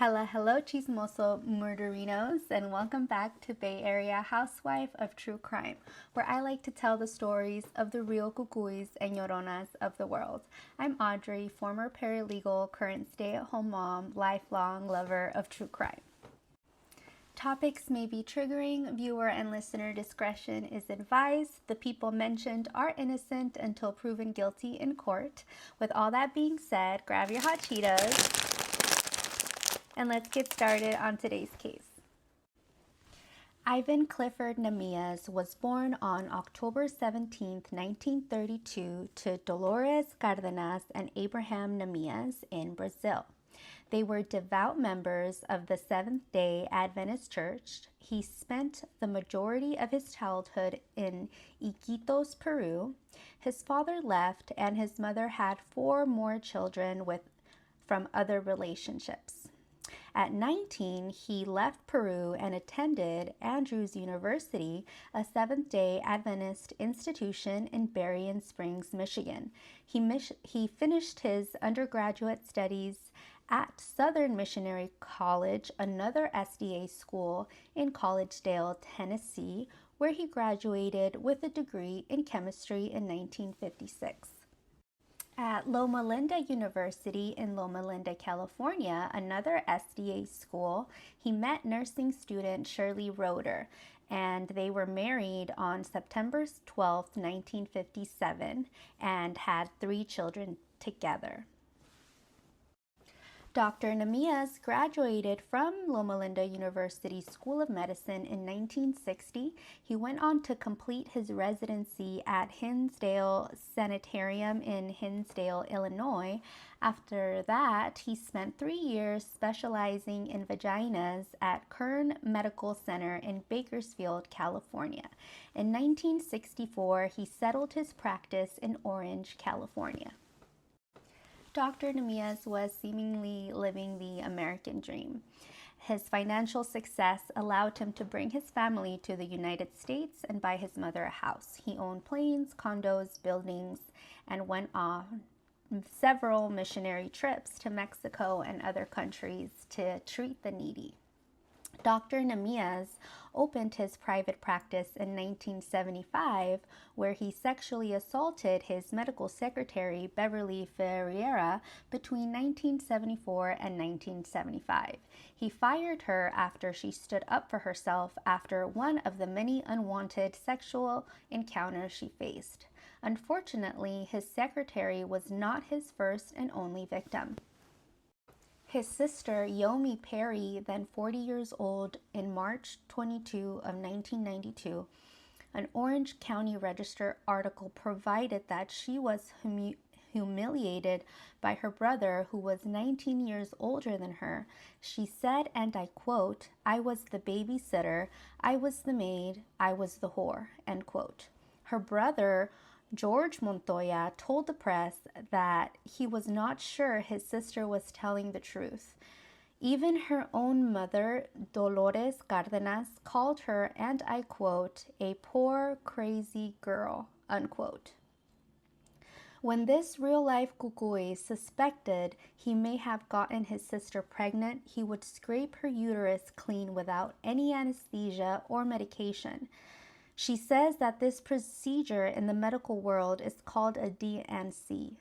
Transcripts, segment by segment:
Hello, chismoso murderinos, and welcome back to Bay Area Housewife of True Crime, where I like to tell the stories of the real cucuys and lloronas of the world. I'm Audrey, former paralegal, current stay-at-home mom, lifelong lover of true crime. Topics may be triggering. Viewer and listener discretion is advised. The people mentioned are innocent until proven guilty in court. With all that being said, grab your hot Cheetos and let's get started on today's case. Ivan Clifford Namihas was born on October 17, 1932 to Dolores Cardenas and Abraham Namihas in Brazil. They were devout members of the Seventh-day Adventist Church. He spent the majority of his childhood in Iquitos, Peru. His father left and his mother had 4 more children from other relationships. At 19, he left Peru and attended Andrews University, a Seventh-day Adventist institution in Berrien Springs, Michigan. He finished his undergraduate studies at Southern Missionary College, another SDA school in Collegedale, Tennessee, where he graduated with a degree in chemistry in 1956. At Loma Linda University in Loma Linda, California, another SDA school, he met nursing student Shirley Roeder, and they were married on September 12, 1957, and had 3 children together. Dr. Namihas graduated from Loma Linda University School of Medicine in 1960. He went on to complete his residency at Hinsdale Sanitarium in Hinsdale, Illinois. After that, he spent 3 years specializing in vaginas at Kern Medical Center in Bakersfield, California. In 1964, he settled his practice in Orange, California. Dr. Namihas was seemingly living the American dream. His financial success allowed him to bring his family to the United States and buy his mother a house. He owned planes, condos, buildings, and went on several missionary trips to Mexico and other countries to treat the needy. Dr. Namihas opened his private practice in 1975, where he sexually assaulted his medical secretary, Beverly Ferreira, between 1974 and 1975. He fired her after she stood up for herself after one of the many unwanted sexual encounters she faced. Unfortunately, his secretary was not his first and only victim. His sister, Yomi Perry, then 40 years old, in March 22 of 1992, an Orange County Register article provided that she was humiliated by her brother, who was 19 years older than her. She said, and I quote, "I was the babysitter, I was the maid, I was the whore," end quote. Her brother, George Montoya, told the press that he was not sure his sister was telling the truth. Even her own mother, Dolores Cardenas, called her, and I quote, "a poor, crazy girl," unquote. When this real-life cucuy suspected he may have gotten his sister pregnant, he would scrape her uterus clean without any anesthesia or medication. She says that this procedure in the medical world is called a D&C,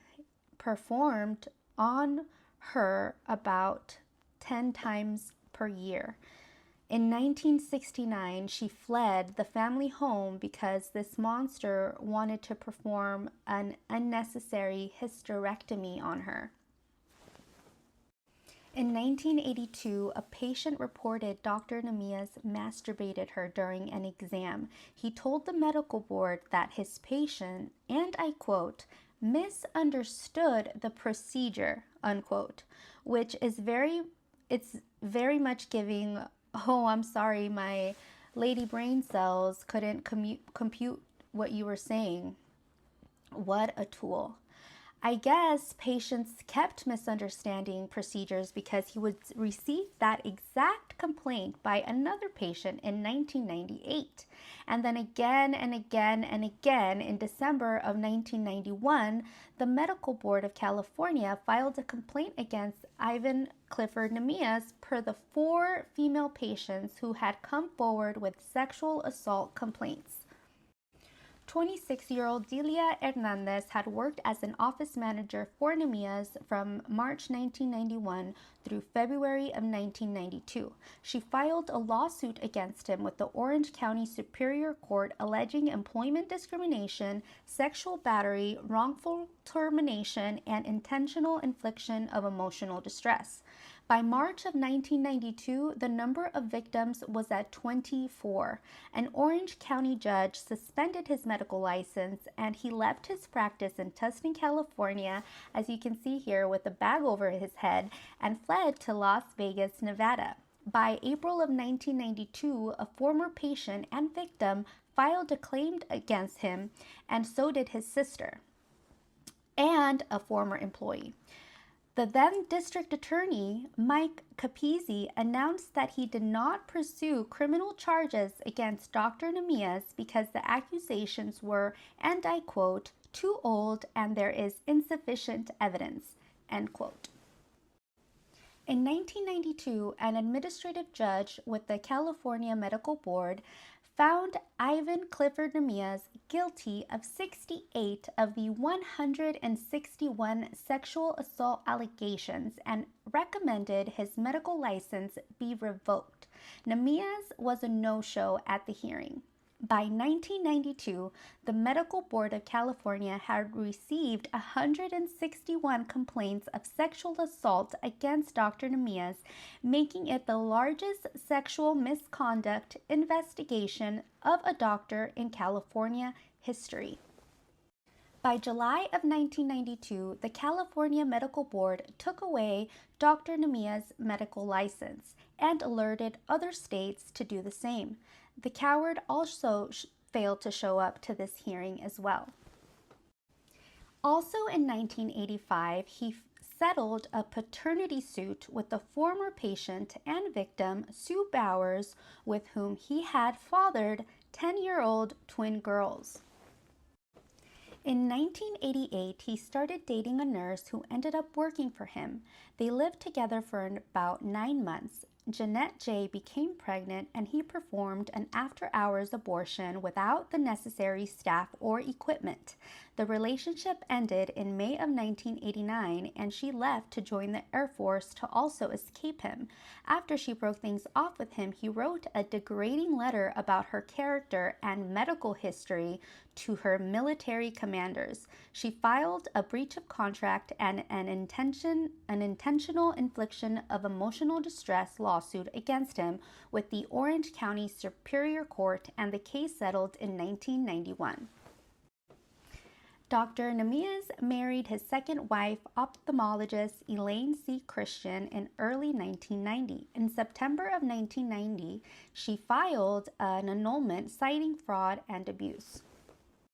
performed on her about 10 times per year. In 1969, she fled the family home because this monster wanted to perform an unnecessary hysterectomy on her. In 1982, a patient reported Dr. Namihas masturbated her during an exam. He told the medical board that his patient, and I quote, "misunderstood the procedure," unquote, which is very much giving, "oh, I'm sorry, my lady brain cells couldn't compute what you were saying." What a tool. I guess patients kept misunderstanding procedures because he would receive that exact complaint by another patient in 1998. And then again and again and again in December of 1991, the Medical Board of California filed a complaint against Ivan Clifford Namihas per the 4 female patients who had come forward with sexual assault complaints. 26-year-old Delia Hernandez had worked as an office manager for Namihas from March 1991 through February of 1992. She filed a lawsuit against him with the Orange County Superior Court alleging employment discrimination, sexual battery, wrongful termination, and intentional infliction of emotional distress. By March of 1992, the number of victims was at 24. An Orange County judge suspended his medical license and he left his practice in Tustin, California, as you can see here with a bag over his head, and fled to Las Vegas, Nevada. By April of 1992, a former patient and victim filed a claim against him, and so did his sister and a former employee. The then district attorney, Mike Capizzi, announced that he did not pursue criminal charges against Dr. Namihas because the accusations were, and I quote, too old and there is insufficient evidence, end quote. In 1992, an administrative judge with the California Medical Board found Ivan Clifford Namihas guilty of 68 of the 161 sexual assault allegations and recommended his medical license be revoked. Namihas was a no-show at the hearing. By 1992, the Medical Board of California had received 161 complaints of sexual assault against Dr. Namihas, making it the largest sexual misconduct investigation of a doctor in California history. By July of 1992, the California Medical Board took away Dr. Namihas' medical license and alerted other states to do the same. The coward also failed to show up to this hearing as well. Also in 1985, he settled a paternity suit with the former patient and victim, Sue Bowers, with whom he had fathered 10-year-old twin girls. In 1988, he started dating a nurse who ended up working for him. They lived together for about 9 months. Jeanette J. became pregnant and he performed an after-hours abortion without the necessary staff or equipment. The relationship ended in May of 1989 and she left to join the Air Force to also escape him. After she broke things off with him, he wrote a degrading letter about her character and medical history to her military commanders. She filed a breach of contract and an intentional infliction of emotional distress lawsuit against him with the Orange County Superior Court, and the case settled in 1991. Dr. Namihas married his second wife, ophthalmologist Elaine C. Christian, in early 1990. In September of 1990, she filed an annulment citing fraud and abuse.